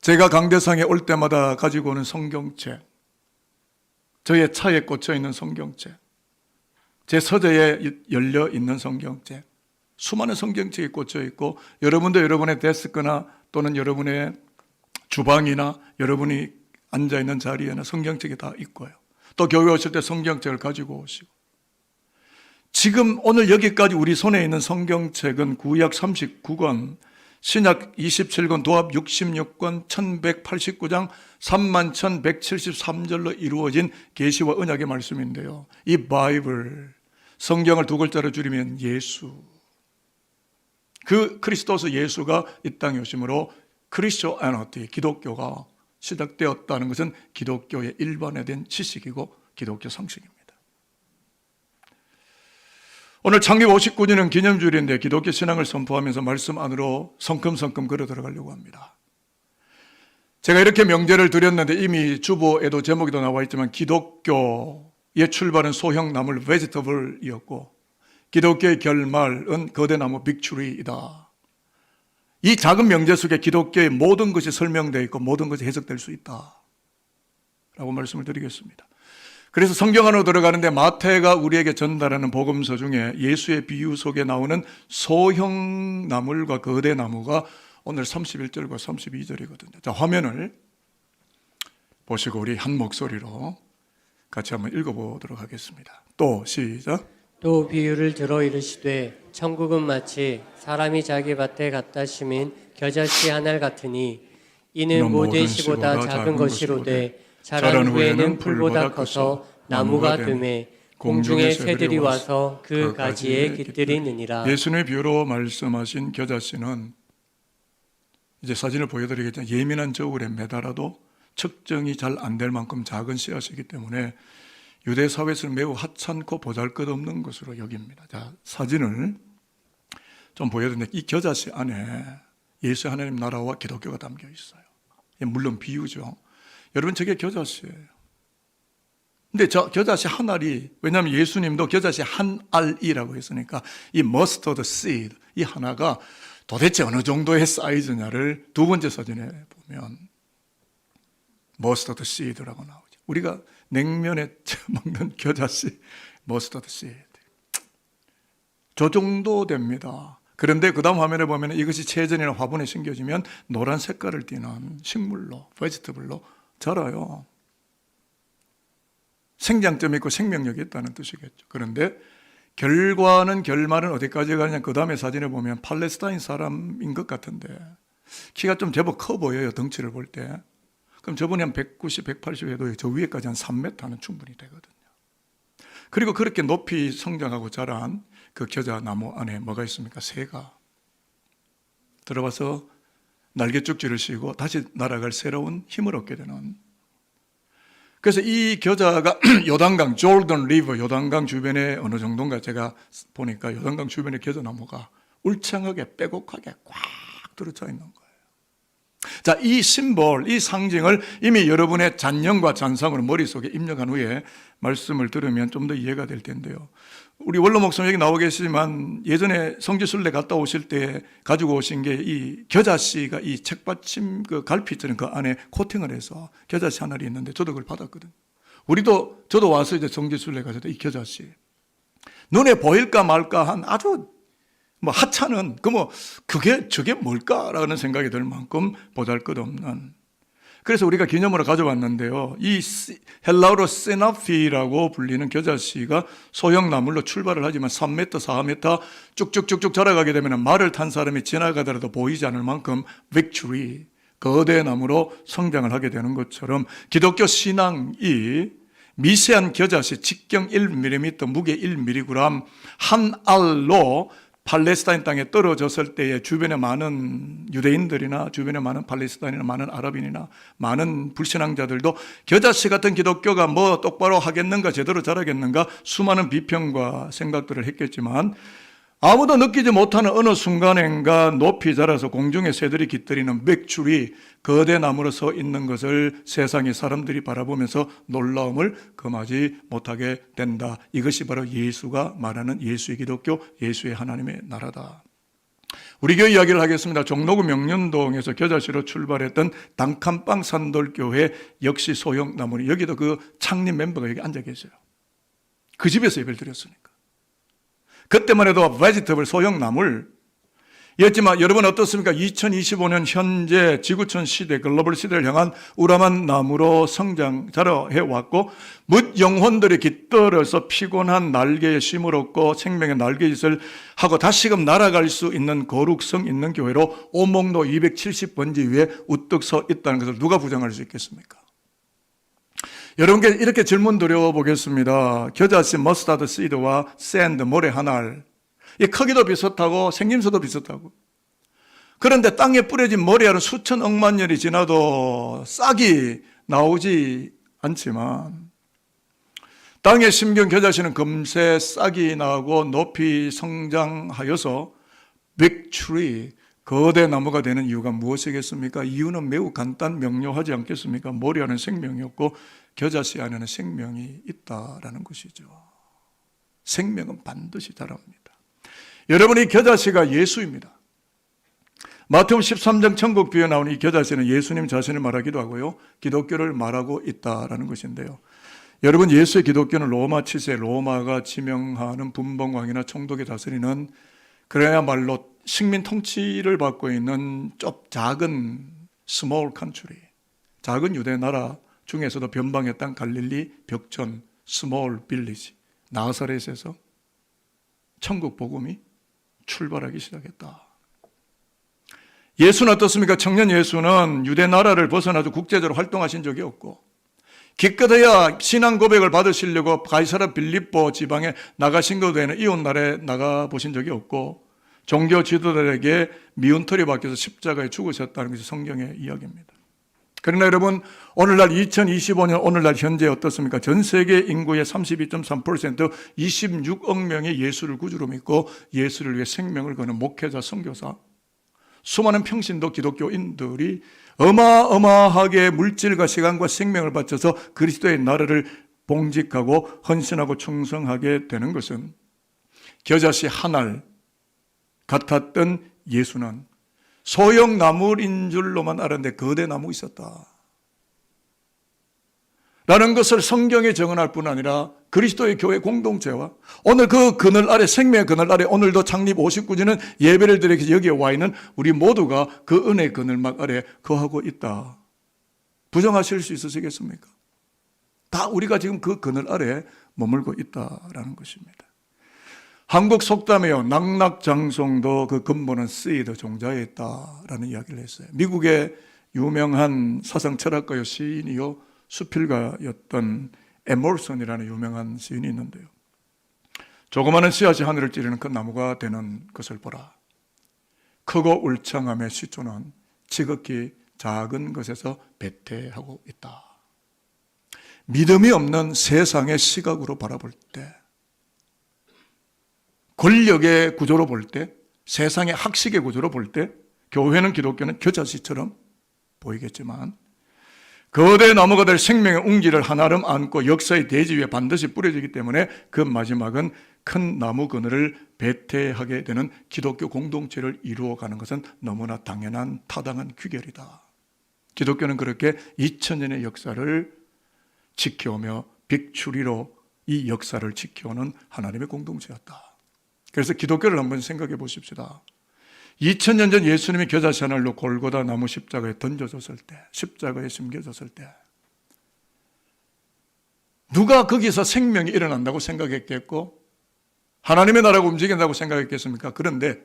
제가 강대상에 올 때마다 가지고 오는 성경책, 저의 차에 꽂혀 있는 성경책, 제 서재에 열려 있는 성경책, 수많은 성경책이 꽂혀 있고, 여러분도 여러분의 데스크나 또는 여러분의 주방이나 여러분이 앉아있는 자리에는 성경책이 다 있고요. 또 교회 오실 때 성경책을 가지고 오시고, 지금 오늘 여기까지 우리 손에 있는 성경책은 구약 39권, 신약 27권, 도합 66권, 1189장, 31,173절로 이루어진 계시와 언약의 말씀인데요. 이 바이블, 성경을 두 글자로 줄이면 예수, 그 크리스토스 예수가 이 땅에 오심으로 크리스천애니티, 기독교가 시작되었다는 것은 기독교의 일반화된 지식이고 기독교 상식입니다. 오늘 창립 59주년 기념주일인데 기독교 신앙을 선포하면서 말씀 안으로 성큼성큼 걸어 들어가려고 합니다. 제가 이렇게 명제를 드렸는데 이미 주보에도 제목에도 나와 있지만 기독교의 출발은 소형 나물 베지터블이었고 기독교의 결말은 거대 나무 빅트리이다. 이 작은 명제 속에 기독교의 모든 것이 설명되어 있고 모든 것이 해석될 수 있다 라고 말씀을 드리겠습니다. 그래서 성경 안으로 들어가는데 마태가 우리에게 전달하는 복음서 중에 예수의 비유 속에 나오는 소형 나물과 거대 나무가 오늘 31절과 32절이거든요. 자, 화면을 보시고 우리 한 목소리로 같이 한번 읽어보도록 하겠습니다. 또 시작. 또 비유를 들어 이르시되 천국은 마치 사람이 자기 밭에 갖다 심은 겨자씨 한 알 같으니 이는 모든 씨보다 작은 것이로되 자란 후에는 풀보다 커서 나무가 되매 공중의 새들이 와서 그 가지에 깃들이느니라. 예수님의 비유로 말씀하신 겨자씨는 이제 사진을 보여드리겠지만 예민한 저울에 매달아도 측정이 잘 안 될 만큼 작은 씨앗이기 때문에 유대 사회에서는 매우 하찮고 보잘것없는 것으로 여깁니다. 자, 사진을 좀 보여드리는데 이 겨자씨 안에 예수 하나님 나라와 기독교가 담겨 있어요. 물론 비유죠. 여러분 저게 겨자씨예요. 근데 저 겨자씨 한 알이, 왜냐하면 예수님도 겨자씨 한 알이라고 했으니까 이 머스터드 씨드, 이 하나가 도대체 어느 정도의 사이즈냐를 두 번째 사진에 보면 머스터드 씨드라고 나오죠. 우리가 냉면에 먹는 겨자씨, 머스터드 씨드. 저 정도 됩니다. 그런데 그 다음 화면에 보면 이것이 체전이나 화분에 심겨지면 노란 색깔을 띠는 식물로, 베지터블로 자라요. 생장점이 있고 생명력이 있다는 뜻이겠죠. 그런데 결말은 어디까지 가느냐, 그 다음에 사진에 보면 팔레스타인 사람인 것 같은데 키가 좀 제법 커 보여요. 덩치를 볼 때. 그럼 저분이 한 190, 180 해도 저 위에까지 한 3m는 충분히 되거든요. 그리고 그렇게 높이 성장하고 자란 그 겨자나무 안에 뭐가 있습니까? 새가 들어와서 날개죽지를 씌우고 다시 날아갈 새로운 힘을 얻게 되는. 그래서 이 겨자가 요단강, 조던 리버, 요단강 주변에 어느 정도인가 제가 보니까 요단강 주변의 겨자나무가 울창하게 빼곡하게 꽉 들어차 있는 거예요. 자, 이 심볼, 이 상징을 이미 여러분의 잔념과 잔상으로 머릿속에 입력한 후에 말씀을 들으면 좀 더 이해가 될 텐데요. 우리 원로 목사님 여기 나오 계시지만 예전에 성지순례 갔다 오실 때 가지고 오신 게 이 겨자씨가 이 책받침 그 갈피처럼 그 안에 코팅을 해서 겨자씨 하나를 있는데 저도 그걸 받았거든요. 저도 와서 이제 성지순례 갔을 때 이 겨자씨 눈에 보일까 말까 한 아주 하찮은 저게 뭘까라는 생각이 들 만큼 보잘것없는. 그래서 우리가 기념으로 가져왔는데요. 이 헬라어로 세나피라고 불리는 겨자씨가 소형 나물로 출발을 하지만 3m, 4m 쭉쭉쭉쭉 자라가게 되면 말을 탄 사람이 지나가더라도 보이지 않을 만큼 빅트리, 거대 나무로 성장을 하게 되는 것처럼 기독교 신앙이 미세한 겨자씨 직경 1mm, 무게 1mg 한 알로 팔레스타인 땅에 떨어졌을 때에 주변에 많은 유대인들이나 주변에 많은 팔레스타인이나 많은 아랍인이나 많은 불신앙자들도 겨자씨 같은 기독교가 뭐 똑바로 하겠는가, 제대로 자라겠는가 수많은 비평과 생각들을 했겠지만 아무도 느끼지 못하는 어느 순간인가 높이 자라서 공중에 새들이 깃들이는 맥줄이 거대 나무로 서 있는 것을 세상의 사람들이 바라보면서 놀라움을 금하지 못하게 된다. 이것이 바로 예수가 말하는 예수의 기독교, 예수의 하나님의 나라다. 우리 교회 이야기를 하겠습니다. 종로구 명륜동에서 겨자씨로 출발했던 단칸방 산돌교회 역시 소형나무리, 여기도 그 창립 멤버가 여기 앉아 계세요. 그 집에서 예배를 드렸으니까. 그때만 해도 베지터블 소형나물 였지만 여러분 어떻습니까? 2025년 현재 지구촌 시대, 글로벌 시대를 향한 우람한 나무로 성장, 자라해왔고 뭇 영혼들이 깃들어서 피곤한 날개에 쉼을 얻고 생명의 날개짓을 하고 다시금 날아갈 수 있는 거룩성 있는 교회로 오목로 270번지 위에 우뚝 서 있다는 것을 누가 부정할 수 있겠습니까? 여러분께 이렇게 질문 드려보겠습니다. 겨자씨, 머스타드 시드와 샌드, 모래 한 알, 이 크기도 비슷하고 생김새도 비슷하고, 그런데 땅에 뿌려진 모래알은 수천 억만 년이 지나도 싹이 나오지 않지만 땅에 심겨온 겨자씨는 금세 싹이 나고 높이 성장하여서 빅 트리, 거대 나무가 되는 이유가 무엇이겠습니까? 이유는 매우 간단 명료하지 않겠습니까? 모래알은 생명이 없고 겨자씨 안에는 생명이 있다라는 것이죠. 생명은 반드시 자랍니다. 여러분, 이 겨자씨가 예수입니다. 마태복음 13장 천국비유에 나오는 이 겨자씨는 예수님 자신을 말하기도 하고요, 기독교를 말하고 있다라는 것인데요. 여러분, 예수의 기독교는 로마 7세 로마가 지명하는 분봉왕이나 총독이 다스리는 그래야말로 식민 통치를 받고 있는 좀 작은 스몰 컨트리, 작은 유대 나라 중에서도 변방의 땅 갈릴리 벽천 스몰 빌리지 나사렛에서 천국 복음이 출발하기 시작했다. 예수는 어떻습니까? 청년 예수는 유대 나라를 벗어나서 국제적으로 활동하신 적이 없고, 기껏해야 신앙 고백을 받으시려고 가이사라 빌립보 지방에 나가신 것도 되는 이웃 나라에 나가 보신 적이 없고, 종교 지도자들에게 미운털이 박혀서 십자가에 죽으셨다는 것이 성경의 이야기입니다. 그러나 여러분, 오늘날 2025년 오늘날 현재 어떻습니까? 전 세계 인구의 32.3%, 26억 명이 예수를 구주로 믿고 예수를 위해 생명을 거는 목회자, 선교사, 수많은 평신도 기독교인들이 어마어마하게 물질과 시간과 생명을 바쳐서 그리스도의 나라를 봉직하고 헌신하고 충성하게 되는 것은 겨자씨 한 알 같았던 예수는 소형 나무인 줄로만 알았는데 거대 나무 있었다 라는 것을 성경에 정언할 뿐 아니라 그리스도의 교회 공동체와 오늘 그 그늘 아래, 생명의 그늘 아래 오늘도 창립 59주년 예배를 드리기 여기에 와 있는 우리 모두가 그 은혜의 그늘막 아래 거하고 있다. 부정하실 수 있으시겠습니까? 다 우리가 지금 그 그늘 아래 머물고 있다라는 것입니다. 한국 속담에요, 낙낙장송도 그 근본은 seed, 종자에 있다라는 이야기를 했어요. 미국의 유명한 사상 철학가요, 시인이요, 수필가였던 에머슨이라는 유명한 시인이 있는데요. 조그마한 씨앗이 하늘을 찌르는 큰 나무가 되는 것을 보라. 크고 울창함의 시초는 지극히 작은 것에서 배태하고 있다. 믿음이 없는 세상의 시각으로 바라볼 때, 권력의 구조로 볼 때, 세상의 학식의 구조로 볼 때, 교회는 기독교는 겨자씨처럼 보이겠지만 거대 나무가 될 생명의 웅지를 한아름 안고 역사의 대지 위에 반드시 뿌려지기 때문에 그 마지막은 큰 나무 그늘을 배태하게 되는 기독교 공동체를 이루어가는 것은 너무나 당연한 타당한 규결이다. 기독교는 그렇게 2000년의 역사를 지켜오며 빅추리로 이 역사를 지켜오는 하나님의 공동체였다. 그래서 기독교를 한번 생각해 보십시다. 2000년 전 예수님이 겨자씨 하늘로 골고다 나무 십자가에 던져졌을 때, 십자가에 심겨졌을 때 누가 거기서 생명이 일어난다고 생각했겠고 하나님의 나라가 움직인다고 생각했겠습니까? 그런데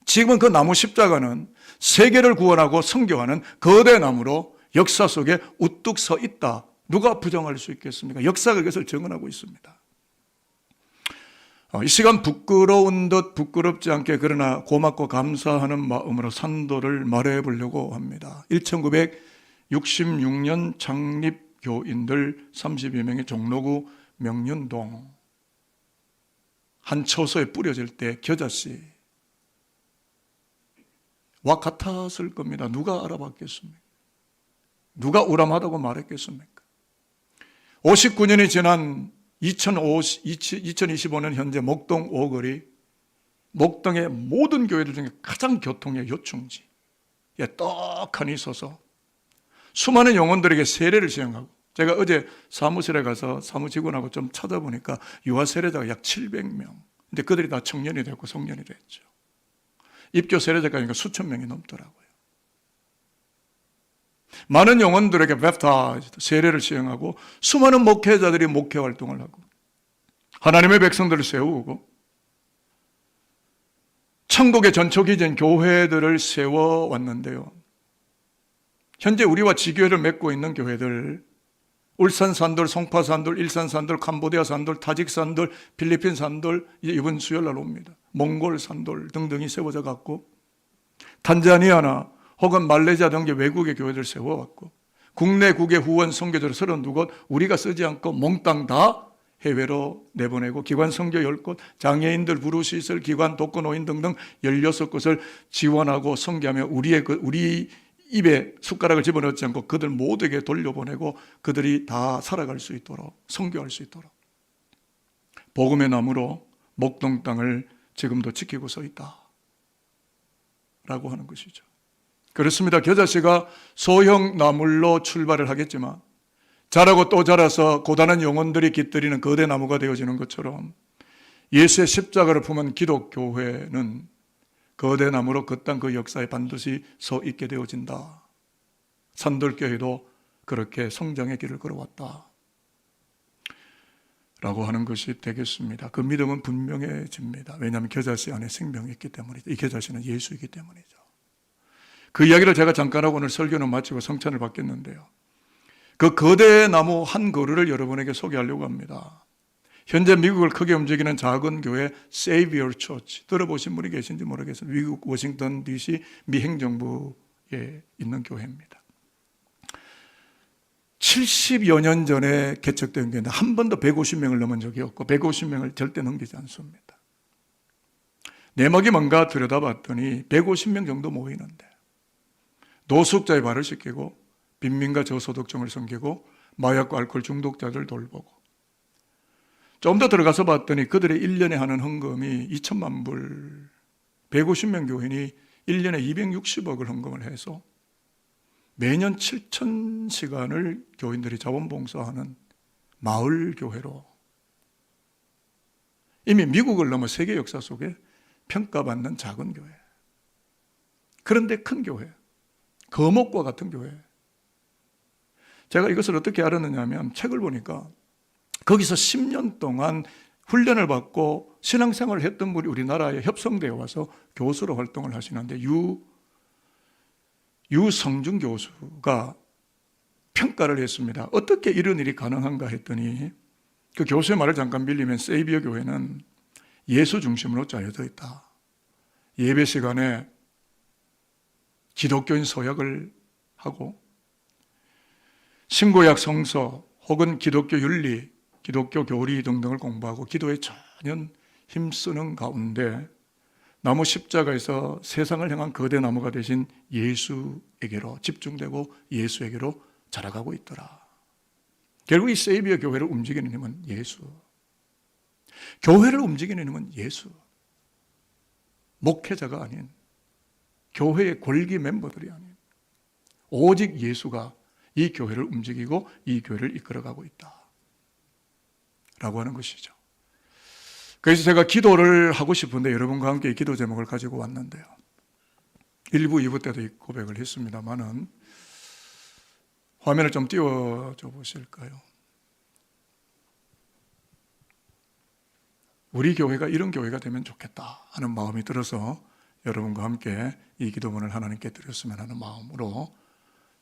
지금은 그 나무 십자가는 세계를 구원하고 선교하는 거대 나무로 역사 속에 우뚝 서 있다. 누가 부정할 수 있겠습니까? 역사가 그것을 증언하고 있습니다. 이 시간 부끄러운 듯 부끄럽지 않게 그러나 고맙고 감사하는 마음으로 산도를 말해 보려고 합니다. 1966년 창립 교인들 30여 명의 종로구 명륜동 한 처소에 뿌려질 때 겨자씨와 같았을 겁니다. 누가 알아봤겠습니까? 누가 우람하다고 말했겠습니까? 59년이 지난 2025년 현재 목동 5거리 목동의 모든 교회들 중에 가장 교통의 요충지에 떡하니 서서 수많은 영혼들에게 세례를 시행하고, 제가 어제 사무실에 가서 사무직원하고 좀 찾아보니까 유아 세례자가 약 700명. 근데 그들이 다 청년이 됐고 성년이 됐죠. 입교 세례자까지가 수천 명이 넘더라고요. 많은 영혼들에게 베프타이즈, 세례를 시행하고 수많은 목회자들이 목회 활동을 하고 하나님의 백성들을 세우고 천국의 전초기전 교회들을 세워왔는데요. 현재 우리와 지교회를 맺고 있는 교회들, 울산 산돌, 송파 산돌, 일산 산돌, 캄보디아 산돌, 타직 산돌, 필리핀 산돌, 이번 수요일날 옵니다. 몽골 산돌 등등이 세워져 갔고, 탄자니아나 혹은 말레이시아 등의 외국의 교회들 세워왔고, 국내 국외 후원 선교지를 32곳 우리가 쓰지 않고 몽땅 다 해외로 내보내고, 기관 선교 10곳, 장애인들 부르시설, 기관 독거노인 등등 16곳을 지원하고 선교하며 우리 입에 숟가락을 집어넣지 않고 그들 모두에게 돌려보내고 그들이 다 살아갈 수 있도록, 선교할 수 있도록 복음의 나무로 목동 땅을 지금도 지키고 서 있다 라고 하는 것이죠. 그렇습니다. 겨자씨가 소형 나물로 출발을 하겠지만 자라고 또 자라서 고단한 영혼들이 깃들이는 거대 나무가 되어지는 것처럼 예수의 십자가를 품은 기독교회는 거대 나무로 그 땅 그 역사에 반드시 서 있게 되어진다. 산돌교회도 그렇게 성장의 길을 걸어왔다 라고 하는 것이 되겠습니다. 그 믿음은 분명해집니다. 왜냐하면 겨자씨 안에 생명이 있기 때문이죠. 이 겨자씨는 예수이기 때문이죠. 그 이야기를 제가 잠깐 하고 오늘 설교는 마치고 성찬을 받겠는데요. 그 거대 나무 한 그루를 여러분에게 소개하려고 합니다. 현재 미국을 크게 움직이는 작은 교회 Savior Church, 들어보신 분이 계신지 모르겠어요. 미국 워싱턴 DC 미 행정부에 있는 교회입니다. 70여 년 전에 개척된 교회인데 한 번도 150명을 넘은 적이 없고 150명을 절대 넘기지 않습니다. 내막이 뭔가 들여다봤더니 150명 정도 모이는데 노숙자의 발을 씻기고 빈민가 저소득층을 섬기고 마약과 알코올 중독자들 돌보고, 좀 더 들어가서 봤더니 그들의 1년에 하는 헌금이 2천만 불, 150명 교인이 1년에 260억을 헌금을 해서 매년 7,000시간을 교인들이 자원봉사하는 마을 교회로 이미 미국을 넘어 세계 역사 속에 평가받는 작은 교회. 그런데 큰 교회, 거목과 같은 교회. 제가 이것을 어떻게 알았느냐 하면 책을 보니까 거기서 10년 동안 훈련을 받고 신앙생활을 했던 분이 우리나라에 협성되어 와서 교수로 활동을 하시는데 유성준 교수가 평가를 했습니다. 어떻게 이런 일이 가능한가 했더니 그 교수의 말을 잠깐 빌리면 세이비어 교회는 예수 중심으로 짜여져 있다. 예배 시간에 기독교인 서약을 하고 신구약 성서 혹은 기독교 윤리, 기독교 교리 등등을 공부하고 기도에 전혀 힘쓰는 가운데 나무 십자가에서 세상을 향한 거대 나무가 되신 예수에게로 집중되고 예수에게로 자라가고 있더라. 결국 이 세이비어 교회를 움직이는 힘은 예수. 교회를 움직이는 힘은 예수. 목회자가 아닌, 교회의 골기 멤버들이 아닌 오직 예수가 이 교회를 움직이고 이 교회를 이끌어가고 있다 라고 하는 것이죠. 그래서 제가 기도를 하고 싶은데 여러분과 함께 이 기도 제목을 가지고 왔는데요. 1부, 2부 때도 이 고백을 했습니다만은 화면을 좀 띄워줘 보실까요? 우리 교회가 이런 교회가 되면 좋겠다 하는 마음이 들어서 여러분과 함께 이 기도문을 하나님께 드렸으면 하는 마음으로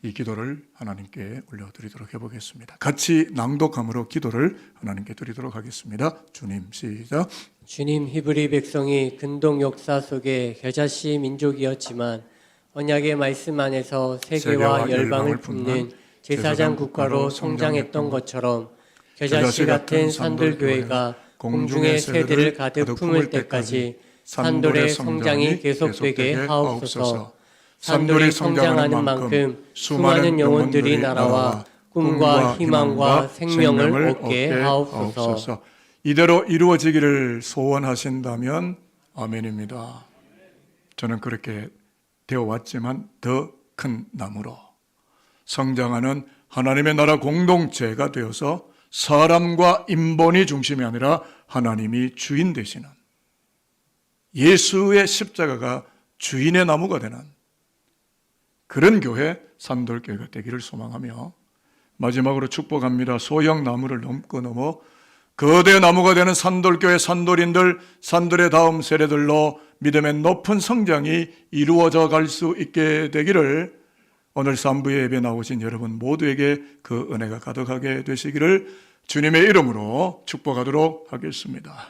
이 기도를 하나님께 올려드리도록 해보겠습니다. 같이 낭독함으로 기도를 하나님께 드리도록 하겠습니다. 주님, 시작. 주님, 히브리 백성이 근동 역사 속에 겨자씨 민족이었지만 언약의 말씀 안에서 세계와 열방을 품는 제사장 국가로 성장했던 것처럼 겨자씨 같은 산돌교회가 공중의 세대를 가득 품을 때까지 산돌의 성장이 계속되게 하옵소서. 산돌이 성장하는 만큼 수많은 영혼들이 날아와 꿈과 희망과 생명을 얻게 하옵소서. 이대로 이루어지기를 소원하신다면 아멘입니다. 저는 그렇게 되어 왔지만 더 큰 나무로 성장하는 하나님의 나라 공동체가 되어서 사람과 인본이 중심이 아니라 하나님이 주인 되시는, 예수의 십자가가 주인의 나무가 되는 그런 교회, 산돌교회가 되기를 소망하며 마지막으로 축복합니다. 소형 나무를 넘어 거대 나무가 되는 산돌교회 산돌인들, 산돌의 다음 세대들로 믿음의 높은 성장이 이루어져 갈 수 있게 되기를, 오늘 3부의 예배 나오신 여러분 모두에게 그 은혜가 가득하게 되시기를 주님의 이름으로 축복하도록 하겠습니다.